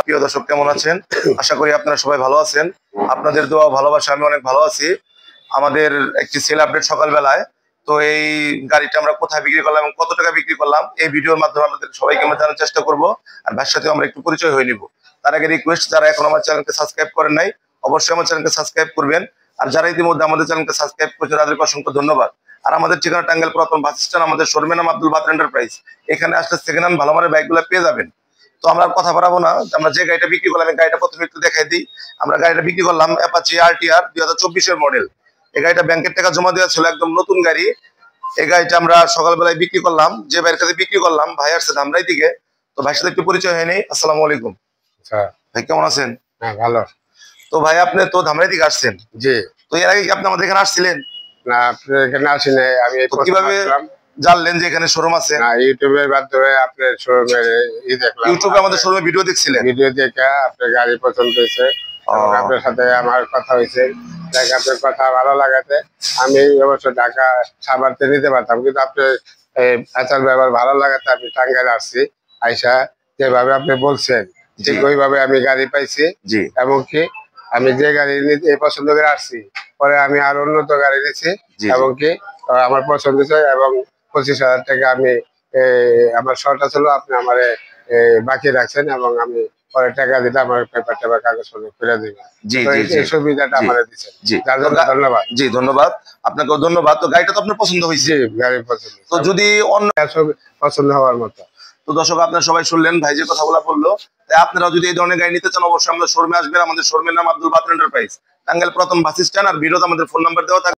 প্রিয় দর্শক কেমন আছেন? আশা করি আপনারা সবাই ভালো আছেন। আপনাদের দোয়া ভালোবাসা আমি অনেক ভালো আছি। আমাদের একটি সেল আপডেট সকালবেলায়। তো এই গাড়িটা আমরা কোথায় বিক্রি করলাম এবং কত টাকা বিক্রি করলাম এই ভিডিওর মাধ্যমে আপনাদের সবাইকে আমরা জানার চেষ্টা করব। আর ভাইয়ের সাথে আমরা একটু পরিচয় হয়ে নিব। তার আগে রিকোয়েস্ট, যারা এখন আমার চ্যানেলকে সাবস্ক্রাইব করেন নাই অবশ্যই আমার চ্যানেলকে সাবস্ক্রাইব করবেন। আর যারা ইতিমধ্যে আমাদের চ্যানেলকে সাবস্ক্রাইব করেছেন তাদেরকে অসংখ্য ধন্যবাদ। আর আমাদের ঠিকানা টাঙ্গাইল পুরাতন বাস স্ট্যান্ড, আমাদের শোরুমের নাম আব্দুল বাদর এন্টারপ্রাইজ। এখানে আসলে সেকেন্ড হ্যান্ড ভালো মানের বাইকগুলো পেয়ে যাবেন। তো আমরা কথা বাড়াবো না, আমরা যে গাড়িটা বিক্রি করলাম এই গাড়িটা প্রথমে একটু দেখাই দিই। আমরা গাড়িটা বিক্রি করলাম অ্যাপাচি RTR 2024-এর মডেল। এই গাড়িটা ব্যাংকের টাকা জমা দেওয়া ছিল, একদম নতুন গাড়ি। এই গাড়িটা আমরা সকালবেলায় বিক্রি করলাম। যে ভাইয়ের কাছে বিক্রি করলাম ভাই আসছে ধামরাই থেকে। তো ভাইয়ের সাথে একটু পরিচয় হয়নি। আসসালামু আলাইকুম। ভাই কেমন আছেন? হ্যাঁ ভালো। তো ভাই আপনি তো ধামরাই থেকে আসছেন? জি। তো এর আগে কি আপনি আমাদের এখানে আসছিলেন? না, আপনি এখানে আসি নাই। আমি কিভাবে জানলেন যে এখানে শোরুম আছে? না, ইউটিউবের মাধ্যমে আপনার শোরুমের দেখলাম। ইউটিউবে আমাদের শোরুমে ভিডিও দেখছিলেন? ভিডিও দেখে আপনার গাড়ি পছন্দ হয়েছে এবং আপনার সাথে আমার কথা হয়েছে। দেখ আপনার কথা ভালো লাগাতে আমি অবশ্য ঢাকা সাভারতে নিতে পারতাম, কিন্তু আপনার আচার ব্যবহার ভালো লাগাতে আমি টাঙ্গাইল আসছি। আইসা যেভাবে আপনি বলছেন ঠিক ওইভাবে আমি গাড়ি পাইছি। এমনকি আমি যে গাড়ি পছন্দ করে আসছি, পরে আমি আর উন্নত গাড়ি নিয়েছি এবং কি আমার পছন্দ হয়েছে এবং 25,000 টাকা আমি আমার শর্টটা ছিল, আপনি আমার বাকি রাখছেন এবং আমি পরে টাকা দিলে আমার পেপার টেপার কাগজপত্র ফিরে দিবেন। এই সুবিধাটা আমার দিচ্ছেন, যার জন্য ধন্যবাদ। জি ধন্যবাদ, আপনাকেও ধন্যবাদ। তো গাড়িটা তো আপনার পছন্দ হয়েছে? গাড়ি পছন্দ। তো যদি অন্য পছন্দ হওয়ার মতো। তো দর্শক আপনারা সবাই শুনলেন ভাই যে কথাগুলো বললো। তাই আপনারা যদি এই ধরনের গাড়ি নিতে চান অবশ্যই আমাদের শোরুমে আসবেন। আমাদের শোরুমের নাম আব্দুল বাদর এন্টারপ্রাইজ, টাঙ্গাইল পুরাতন বাস স্ট্যান্ড। আর ভিডিওতে আমাদের ফোন নাম্বার দেওয়া থাকে।